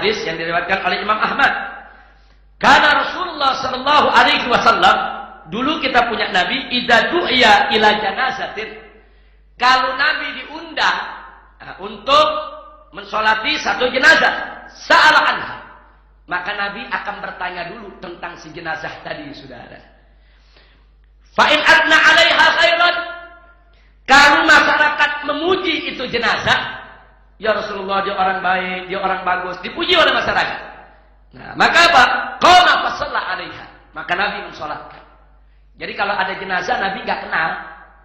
hadis yang diriwayatkan oleh Imam Ahmad. Karena Rasulullah sallallahu alaihi wasallam, dulu kita punya Nabi, idza du'iya ila janazatin, kalau Nabi diundang untuk mensolati satu jenazah, sa'ala anha, maka Nabi akan bertanya dulu tentang si jenazah tadi, saudara. Fa in adna 'alaiha khairan, kalau masyarakat memuji itu jenazah, ya Rasulullah dia orang baik, dia orang bagus, dipuji oleh masyarakat. Nah, maka apa? Qala fa shalla 'alaiha, maka Nabi mensolatkan. Jadi kalau ada jenazah Nabi enggak kenal,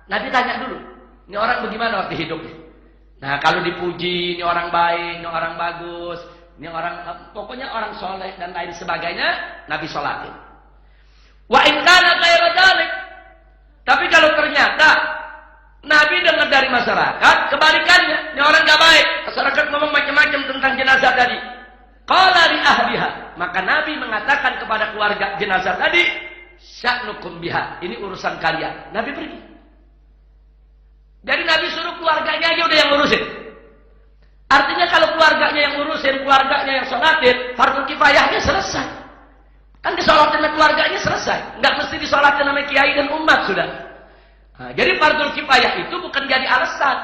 Nabi tanya dulu, ini orang bagaimana waktu hidupnya? Nah, kalau dipuji, ini orang baik, ini orang bagus, ini orang, pokoknya orang soleh dan lain sebagainya, Nabi sholatin. Wa in kana ghairu dzalik, tapi kalau ternyata Nabi dengar dari masyarakat kebalikannya, ini orang enggak baik, masyarakat ngomong macam-macam tentang jenazah tadi. Qala li ahliha, maka Nabi mengatakan kepada keluarga jenazah tadi, sya'nukum biha, ini urusan kalian. Nabi pergi. Jadi Nabi suruh keluarganya aja udah yang ngurusin. Artinya kalau keluarganya yang ngurusin, keluarganya yang sholatin, fardhu kifayahnya selesai. Kan disolatin sama keluarganya selesai. Enggak mesti disolatin sama kiai dan umat, sudah. Nah, jadi fardhu kifayah itu bukan jadi alasan.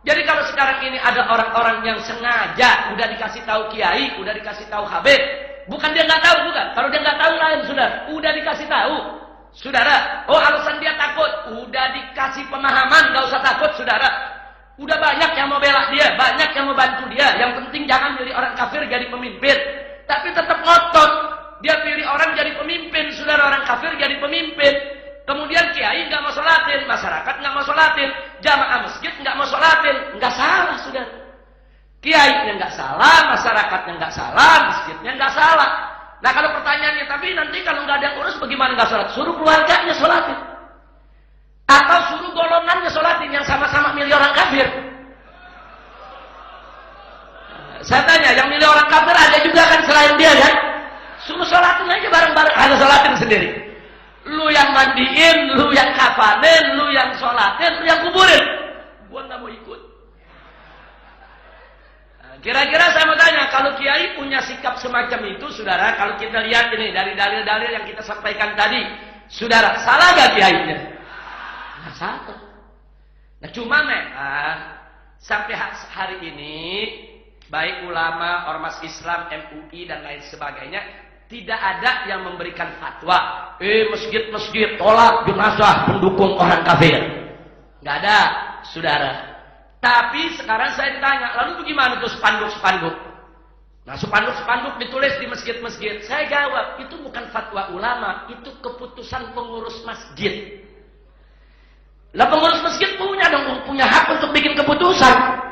Jadi kalau sekarang ini ada orang-orang yang sengaja udah dikasih tahu kiai, udah dikasih tahu habib, bukan dia nggak tahu, bukan. Kalau dia nggak tahu lain, sudah. Udah dikasih tahu, saudara. Oh, alasan dia takut, udah dikasih pemahaman, nggak usah takut, saudara. Udah banyak yang mau bela dia, banyak yang mau bantu dia. Yang penting jangan jadi orang kafir jadi pemimpin. Tapi tetap ngotot, dia pilih orang jadi pemimpin, saudara, orang kafir jadi pemimpin. Kemudian kiai nggak mau sholatin, masyarakat nggak mau sholatin, jamaah masjid nggak mau sholatin, nggak salah, saudara. Kiainya nggak salah, masyarakatnya nggak salah, masjidnya nggak salah. Nah kalau pertanyaannya, tapi nanti kalau nggak ada yang urus, bagaimana nggak sholat? Suruh keluarganya sholatin, atau suruh golongannya sholatin yang sama-sama milih orang kafir. Saya tanya, yang milih orang kafir ada juga kan selain dia kan? Suruh sholatin aja bareng-bareng, ada sholatin sendiri. Lu yang mandiin, lu yang kafanin, lu yang sholatin, lu yang kuburin. Gua nggak mau ikut. Nah, kira-kira saya mau tanya, kalau kiai punya sikap semacam itu, saudara, kalau kita lihat ini dari dalil-dalil yang kita sampaikan tadi, saudara, salah gak kiainya? Nah, salah. Nah, cuma memang sampai hari ini, baik ulama, ormas Islam, MUI dan lain sebagainya, tidak ada yang memberikan fatwa, masjid-masjid tolak jenazah pendukung orang kafir. Nggak ada, saudara. Tapi sekarang saya ditanya, lalu bagaimana tuh spanduk-spanduk? Nah, spanduk-spanduk ditulis di masjid-masjid. Saya jawab, itu bukan fatwa ulama, itu keputusan pengurus masjid. Lah pengurus masjid punya hak untuk bikin keputusan.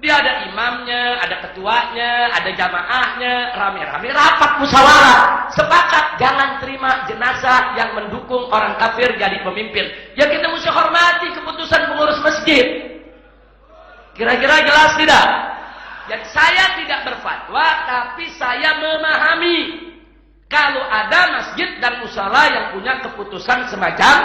Dia ada imamnya, ada ketuanya, ada jamaahnya, rame-rame rapat musyawarah, sepakat jangan terima jenazah yang mendukung orang kafir jadi pemimpin. Ya kita mesti hormati keputusan pengurus masjid. Kira-kira jelas tidak? Jadi saya tidak berfatwa, tapi saya memahami kalau ada masjid dan musala yang punya keputusan semacam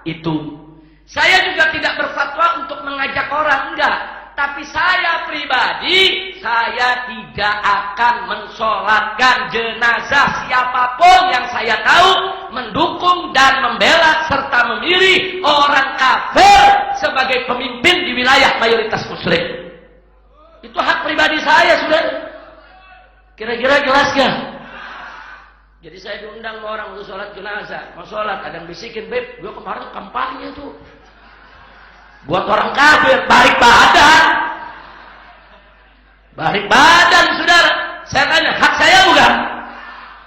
itu. Saya juga tidak berfatwa untuk mengajak orang, enggak. Tapi saya pribadi, saya tidak akan mensolatkan jenazah siapapun yang saya tahu mendukung dan membela serta memilih orang kafir sebagai pemimpin di wilayah mayoritas muslim. Itu hak pribadi saya, sudah. Kira-kira jelas gak? Jadi saya diundang sama orang untuk sholat jenazah. Mau sholat, ada yang bisikin, Beb, gue kemarin kampanye tuh. Buat orang kafir, balik badan. Balik badan, saudara. Saya tanya, hak saya bukan?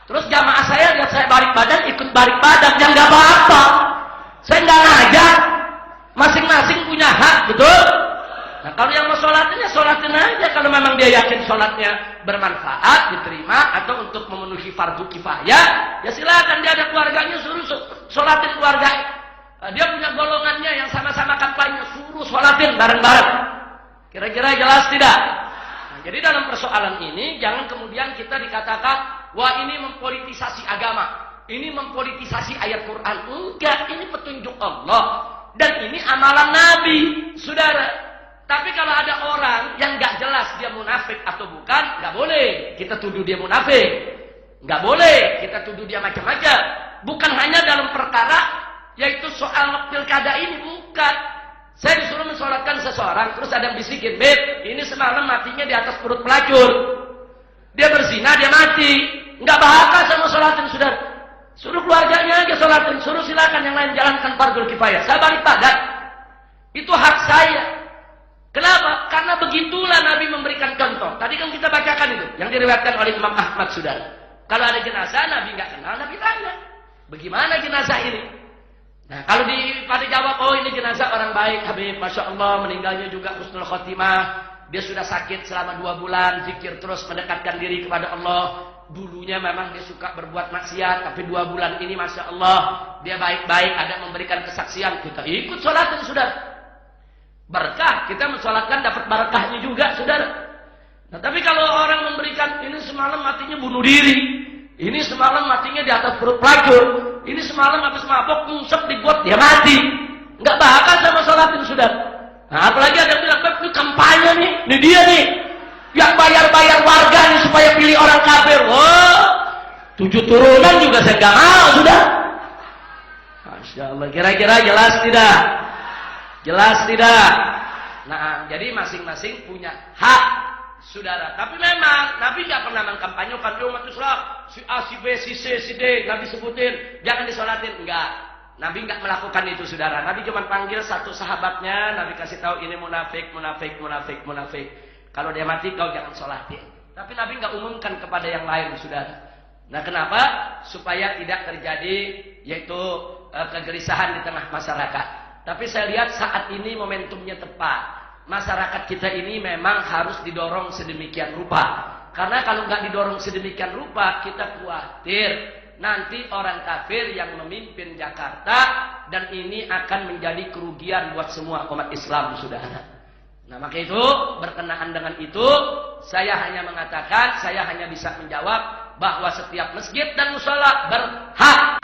Terus jamaah saya lihat saya balik badan, ikut balik badan. Yang gak apa-apa. Saya gak ngajak. Masing-masing punya hak, betul? Nah kalau yang mau sholatin, ya sholatin aja. Kalau memang dia yakin sholatnya bermanfaat, diterima, atau untuk memenuhi fardu kifayah, ya silakan dia ada keluarganya, suruh sholatin keluarga. Dia punya golongannya yang sama-sama kampanye, suruh sholatin bareng-bareng. Kira-kira jelas tidak? Nah, jadi dalam persoalan ini jangan kemudian kita dikatakan, wah ini mempolitisasi agama, ini mempolitisasi ayat Quran. Enggak, ini petunjuk Allah dan ini amalan Nabi, saudara. Tapi kalau ada orang yang nggak jelas dia munafik atau bukan, nggak boleh kita tuduh dia munafik. Nggak boleh kita tuduh dia macam-macam. Bukan hanya dalam perkara yaitu soal pilkada ini, bukan. Saya disuruh mensolatkan seseorang, terus ada yang bisikin, "Beb, ini semalam matinya di atas perut pelacur. Dia berzina, dia mati. Nggak bahaka sama sholatin, saudara. Suruh keluarganya aja sholatin, suruh silakan yang lain jalankan fardhu kifayah. Saya balik padat. Itu hak saya. Kenapa? Karena begitulah Nabi memberikan contoh. Tadi kan kita bacakan itu, yang diriwayatkan oleh Imam Ahmad, saudara. Kalau ada jenazah, Nabi nggak kenal, Nabi tanya, bagaimana jenazah ini? Nah, kalau pada jawab, oh ini jenazah orang baik, Habib, Masya Allah, meninggalnya juga husnul khotimah. Dia sudah sakit selama 2 bulan, zikir terus mendekatkan diri kepada Allah. Dulunya memang dia suka berbuat maksiat, tapi 2 bulan ini Masya Allah, dia baik-baik, ada memberikan kesaksian. Kita ikut sholatin, saudara. Berkah, kita mensolatkan dapat barakahnya juga, saudara. Nah, tapi kalau orang memberikan, ini semalam matinya bunuh diri, ini semalam matinya di atas perut pelacur, ini semalam habis mabok ngusap di got dia mati, nggak bakal sama sholatin, saudara. Nah, apalagi ada yang bilang, "Beb, ini kampanye nih, ini dia nih, yang bayar-bayar warga nih supaya pilih orang kafir." Wah, 7 turunan juga saya nggak mau, sudah. Masya Allah, kira-kira jelas tidak? Jelas tidak? Nah, jadi masing-masing punya hak, saudara. Tapi memang Nabi nggak pernah mengkampanyekan umat Islam, si A, si B, si C, si D, nggak disebutin, jangan disolatin, enggak. Nabi nggak melakukan itu, saudara. Nabi cuma panggil satu sahabatnya, Nabi kasih tahu ini munafik, munafik, munafik, munafik. Kalau dia mati kau jangan solatin. Tapi Nabi nggak umumkan kepada yang lain, saudara. Nah, kenapa? Supaya tidak terjadi yaitu kegelisahan di tengah masyarakat. Tapi saya lihat saat ini momentumnya tepat. Masyarakat kita ini memang harus didorong sedemikian rupa. Karena kalau nggak didorong sedemikian rupa, kita khawatir nanti orang kafir yang memimpin Jakarta, dan ini akan menjadi kerugian buat semua umat Islam, saudara. Nah, maka itu berkenaan dengan itu, saya hanya mengatakan, saya hanya bisa menjawab bahwa setiap masjid dan mushola berhak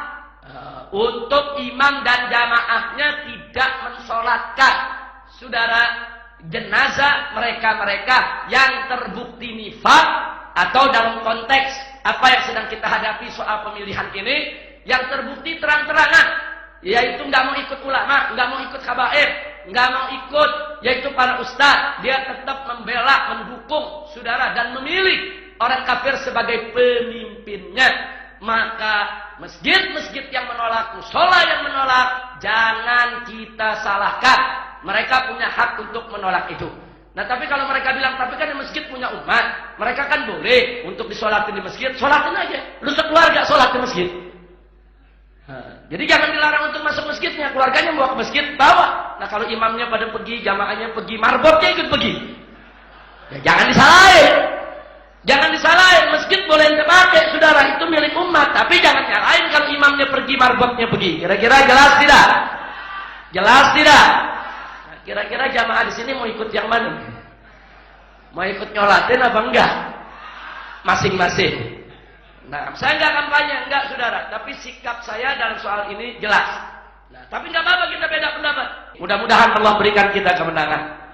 untuk imam dan jamaahnya tidak mensolatkan, saudara, jenazah mereka-mereka yang terbukti nifaq, atau dalam konteks apa yang sedang kita hadapi soal pemilihan ini, yang terbukti terang-terangan, yaitu nggak mau ikut ulama, nggak mau ikut habaib, nggak mau ikut yaitu para ustaz, dia tetap membela, mendukung, saudara, dan memilih orang kafir sebagai pemimpinnya. Maka masjid-masjid yang menolak, musola yang menolak, jangan kita salahkan. Mereka punya hak untuk menolak itu. Nah, tapi kalau mereka bilang, tapi kan di masjid punya umat, mereka kan boleh untuk disolatin di masjid, solatin aja. Lu sekeluarga sholat di masjid. Jadi jangan dilarang untuk masuk masjidnya, keluarganya bawa ke masjid, bawa. Nah, kalau imamnya pada pergi, jamaahnya pergi, marbotnya ikut pergi. Ya, jangan disalahin. Jangan disalahin, masjid boleh dipakai, saudara, itu milik umat. Tapi jangan nyalahin kalau imamnya pergi, marbotnya pergi. Kira-kira jelas tidak? Jelas tidak? Nah, kira-kira jamaah di sini mau ikut yang mana? Mau ikut nyolatin apa enggak? Masing-masing. Nah, saya enggak kampanye, enggak, saudara. Tapi sikap saya dalam soal ini jelas. Nah, tapi enggak apa-apa kita beda pendapat. Mudah-mudahan Allah berikan kita kemenangan.